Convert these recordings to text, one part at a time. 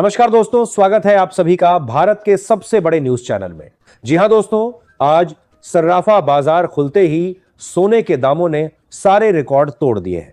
नमस्कार दोस्तों, स्वागत है आप सभी का भारत के सबसे बड़े न्यूज चैनल में। जी हां दोस्तों, आज सर्राफा बाजार खुलते ही सोने के दामों ने सारे रिकॉर्ड तोड़ दिए हैं।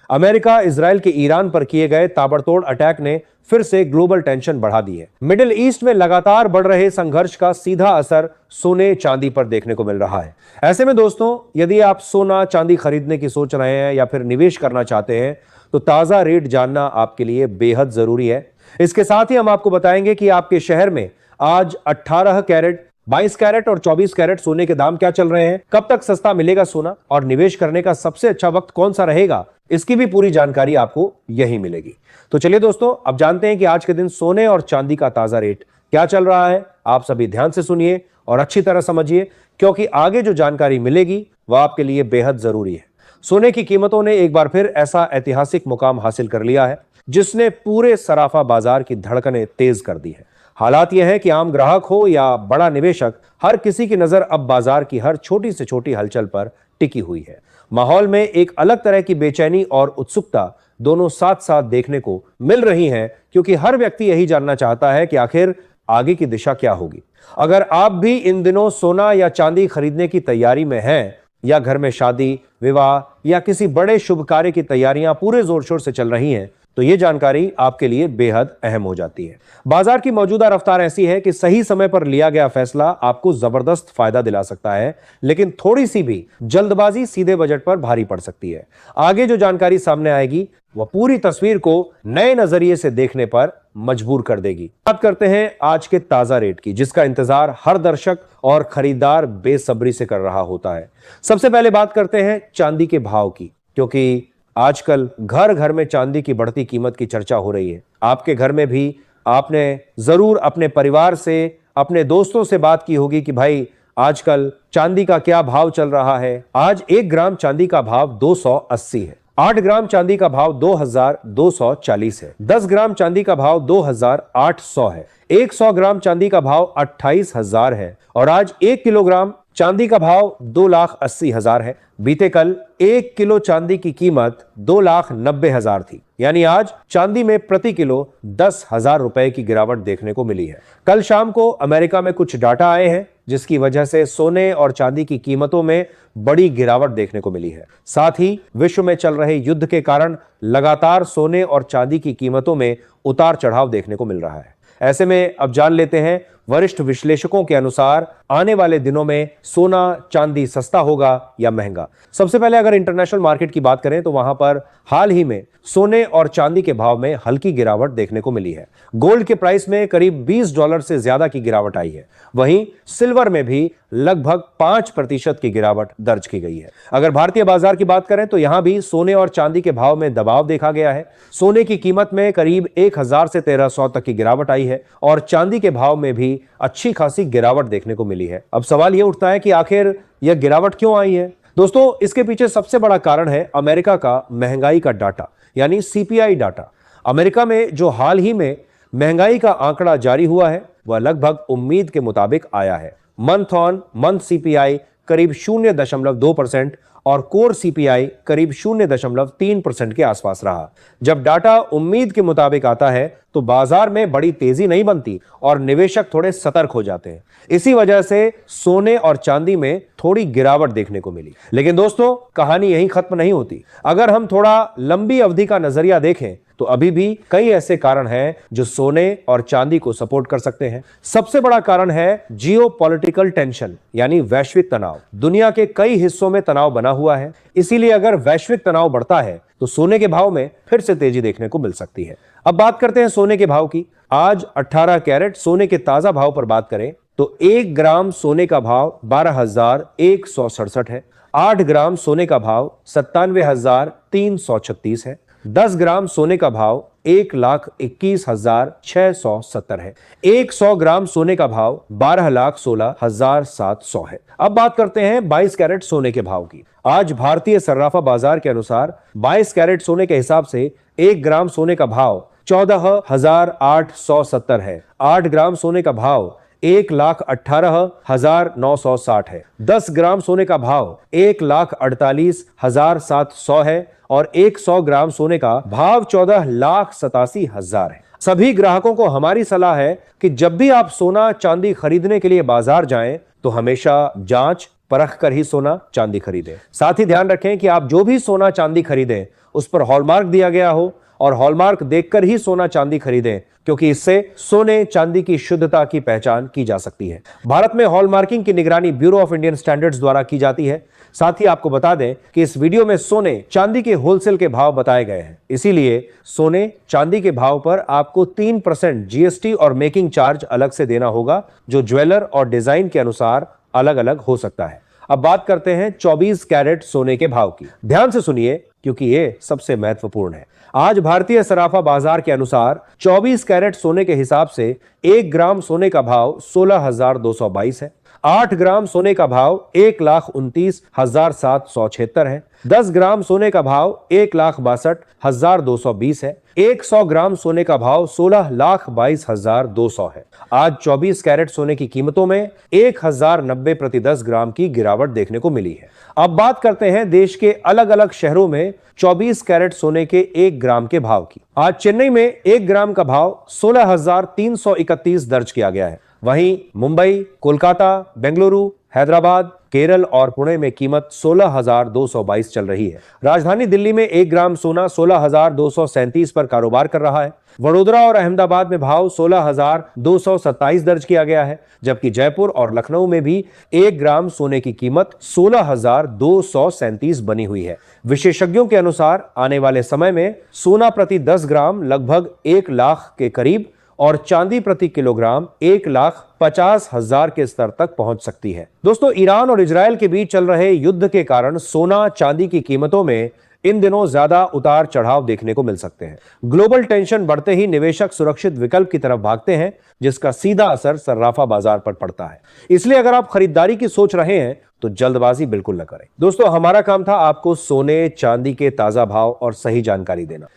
अमेरिका इजराइल के ईरान पर किए गए ताबड़तोड़ अटैक ने फिर से ग्लोबल टेंशन बढ़ा दी है। मिडिल ईस्ट में लगातार बढ़ रहे संघर्ष का सीधा असर सोने चांदी पर देखने को मिल रहा है। ऐसे में दोस्तों, यदि आप सोना चांदी खरीदने की सोच रहे हैं या फिर निवेश करना चाहते हैं तो ताजा रेट जानना आपके लिए बेहद जरूरी है। इसके साथ ही हम आपको बताएंगे कि आपके शहर में आज 18 कैरेट, 22 कैरेट और 24 कैरेट सोने के दाम क्या चल रहे हैं, कब तक सस्ता मिलेगा सोना और निवेश करने का सबसे अच्छा वक्त कौन सा रहेगा, इसकी भी पूरी जानकारी आपको यही मिलेगी। तो चलिए दोस्तों, अब जानते हैं कि आज के दिन सोने और चांदी का ताजा रेट क्या चल रहा है। आप सभी ध्यान से सुनिए और अच्छी तरह समझिए, क्योंकि आगे जो जानकारी मिलेगी वह आपके लिए बेहद जरूरी है। सोने की कीमतों ने एक बार फिर ऐसा ऐतिहासिक मुकाम हासिल कर लिया है जिसने पूरे सराफा बाजार की धड़कनें तेज कर दी है। हालात यह है कि आम ग्राहक हो या बड़ा निवेशक, हर किसी की नजर अब बाजार की हर छोटी से छोटी हलचल पर टिकी हुई है। माहौल में एक अलग तरह की बेचैनी और उत्सुकता दोनों साथ साथ देखने को मिल रही हैं, क्योंकि हर व्यक्ति यही जानना चाहता है कि आखिर आगे की दिशा क्या होगी। अगर आप भी इन दिनों सोना या चांदी खरीदने की तैयारी में हैं या घर में शादी, विवाह या किसी बड़े शुभ कार्य की तैयारियां पूरे जोर शोर से चल रही हैं, तो यह जानकारी आपके लिए बेहद अहम हो जाती है। बाजार की मौजूदा रफ्तार ऐसी है कि सही समय पर लिया गया फैसला आपको जबरदस्त फायदा दिला सकता है, लेकिन थोड़ी सी भी जल्दबाजी सीधे बजट पर भारी पड़ सकती है। आगे जो जानकारी सामने आएगी वह पूरी तस्वीर को नए नजरिए से देखने पर मजबूर कर देगी। बात करते हैं आज के ताजा रेट की, जिसका इंतजार हर दर्शक और खरीदार बेसब्री से कर रहा होता है। सबसे पहले बात करते हैं चांदी के भाव की, क्योंकि आजकल घर घर में चांदी की बढ़ती कीमत की चर्चा हो रही है। आपके घर में भी आपने जरूर अपने परिवार से, अपने दोस्तों से बात की होगी कि भाई आजकल चांदी का क्या भाव चल रहा है। आज 1 ग्राम चांदी का भाव 280 है, 8 ग्राम चांदी का भाव 2240 है, 10 ग्राम चांदी का भाव 2800 है, 100 ग्राम चांदी का भाव 28,000 है और आज 1 किलोग्राम चांदी का भाव 2,80,000 है। बीते कल 1 किलो चांदी की कीमत 2,90,000 थी, यानी आज चांदी में प्रति किलो 10,000 रुपए की गिरावट देखने को मिली है। कल शाम को अमेरिका में कुछ डाटा आए हैं जिसकी वजह से सोने और चांदी की कीमतों में बड़ी गिरावट देखने को मिली है। साथ ही विश्व में चल रहे युद्ध के कारण लगातार सोने और चांदी की कीमतों में उतार चढ़ाव देखने को मिल रहा है। ऐसे में अब जान लेते हैं वरिष्ठ विश्लेषकों के अनुसार आने वाले दिनों में सोना चांदी सस्ता होगा या महंगा। सबसे पहले अगर इंटरनेशनल मार्केट की बात करें तो वहां पर हाल ही में सोने और चांदी के भाव में हल्की गिरावट देखने को मिली है। गोल्ड के प्राइस में करीब $20 से ज्यादा की गिरावट आई है। वहीं सिल्वर में भी लगभग 5% की गिरावट दर्ज की गई है। अगर भारतीय बाजार की बात करें तो यहां भी सोने और चांदी के भाव में दबाव देखा गया है। सोने की कीमत में करीब 1,000 से 1,300 तक की गिरावट आई है और चांदी के भाव में भी अच्छी खासी गिरावट देखने को मिली है। अब सवाल यह उठता है कि आखिर यह गिरावट क्यों आई है। दोस्तों, इसके पीछे सबसे बड़ा कारण है अमेरिका का महंगाई का डाटा, यानी सीपीआई डाटा। अमेरिका में जो हाल ही में महंगाई का आंकड़ा जारी हुआ है वह लगभग उम्मीद के मुताबिक आया है। मंथ ऑन मंथ सीपीआई करीब 0.2% और कोर सीपीआई करीब 0.3% के आसपास रहा। जब डाटा उम्मीद के मुताबिक आता है तो बाजार में बड़ी तेजी नहीं बनती और निवेशक थोड़े सतर्क हो जाते हैं। इसी वजह से सोने और चांदी में थोड़ी गिरावट देखने को मिली। लेकिन दोस्तों, कहानी यहीं खत्म नहीं होती। अगर हम थोड़ा लंबी अवधि का नजरिया देखें तो अभी भी कई ऐसे कारण हैं जो सोने और चांदी को सपोर्ट कर सकते हैं। सबसे बड़ा कारण है जियोपॉलिटिकल टेंशन, यानी वैश्विक तनाव। दुनिया के कई हिस्सों में तनाव बना हुआ है, इसीलिए अगर वैश्विक तनाव बढ़ता है तो सोने के भाव में फिर से तेजी देखने को मिल सकती है। अब बात करते हैं सोने के भाव की। आज 18 कैरेट सोने के ताजा भाव पर बात करें तो 1 ग्राम सोने का भाव 12,167 है, 8 ग्राम सोने का भाव 97,336 है, 10 ग्राम सोने का भाव 1,21,670 है, 100 ग्राम सोने का भाव 12,16,700 है। अब बात करते हैं 22 कैरेट सोने के भाव की। आज भारतीय सर्राफा बाजार के अनुसार 22 कैरेट सोने के हिसाब से 1 ग्राम सोने का भाव 14,870 है, 8 ग्राम सोने का भाव 1,18,960 है, 10 ग्राम सोने का भाव 1,48,700 है और 100 ग्राम सोने का भाव 14,87,000 है। सभी ग्राहकों को हमारी सलाह है कि जब भी आप सोना चांदी खरीदने के लिए बाजार जाएं तो हमेशा जांच परख कर ही सोना चांदी खरीदें। साथ ही ध्यान रखें कि आप जो भी सोना चांदी खरीदें उस पर हॉलमार्क दिया गया हो और हॉलमार्क देखकर ही सोना चांदी खरीदें, क्योंकि इससे सोने चांदी की शुद्धता की पहचान की जा सकती है। भारत में हॉलमार्किंग की निगरानी ब्यूरो ऑफ इंडियन स्टैंडर्ड्स द्वारा की जाती है। साथ ही आपको बता दें कि इस वीडियो में सोने चांदी के होलसेल के भाव बताए गए हैं, इसीलिए सोने चांदी के भाव पर आपको 3% जीएसटी और मेकिंग चार्ज अलग से देना होगा, जो ज्वेलर और डिजाइन के अनुसार अलग अलग हो सकता है। अब बात करते हैं 24 कैरेट सोने के भाव की। ध्यान से सुनिए क्योंकि ये सबसे महत्वपूर्ण है। आज भारतीय सराफा बाजार के अनुसार 24 कैरेट सोने के हिसाब से 1 ग्राम सोने का भाव 16,222 है। 8 ग्राम सोने का भाव 1,29,776 है। 10 ग्राम सोने का भाव 1,62,220 है। 100 ग्राम सोने का भाव 16,22,200 है। आज 24 कैरेट सोने की कीमतों में 1,090 प्रति 10 ग्राम की गिरावट देखने को मिली है। अब बात करते हैं देश के अलग अलग शहरों में 24 कैरेट सोने के 1 ग्राम के भाव की। आज चेन्नई में 1 ग्राम का भाव 16,331 दर्ज किया गया है। वहीं मुंबई, कोलकाता, बेंगलुरु, हैदराबाद, केरल और पुणे में कीमत 16,222 चल रही है। राजधानी दिल्ली में 1 ग्राम सोना 16,237 पर कारोबार कर रहा है। वडोदरा और अहमदाबाद में भाव 16,227 दर्ज किया गया है, जबकि जयपुर और लखनऊ में भी 1 ग्राम सोने की कीमत 16,237 बनी हुई है। विशेषज्ञों के अनुसार आने वाले समय में सोना प्रति 10 ग्राम लगभग 1 लाख के करीब और चांदी प्रति किलोग्राम 1,50,000 के स्तर तक पहुंच सकती है। दोस्तों, ईरान और इजरायल के बीच चल रहे युद्ध के कारण सोना चांदी की कीमतों में इन दिनों ज्यादा उतार चढ़ाव देखने को मिल सकते हैं। ग्लोबल टेंशन बढ़ते ही निवेशक सुरक्षित विकल्प की तरफ भागते हैं, जिसका सीधा असर सर्राफा बाजार पर पड़ता है। इसलिए अगर आप खरीदारी की सोच रहे हैं तो जल्दबाजी बिल्कुल न करें। दोस्तों, हमारा काम था आपको सोने चांदी के ताजा भाव और सही जानकारी देना।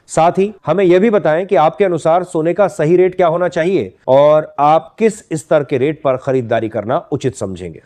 साथ ही हमें यह भी बताएं कि आपके अनुसार सोने का सही रेट क्या होना चाहिए और आप किस स्तर के रेट पर खरीदारी करना उचित समझेंगे।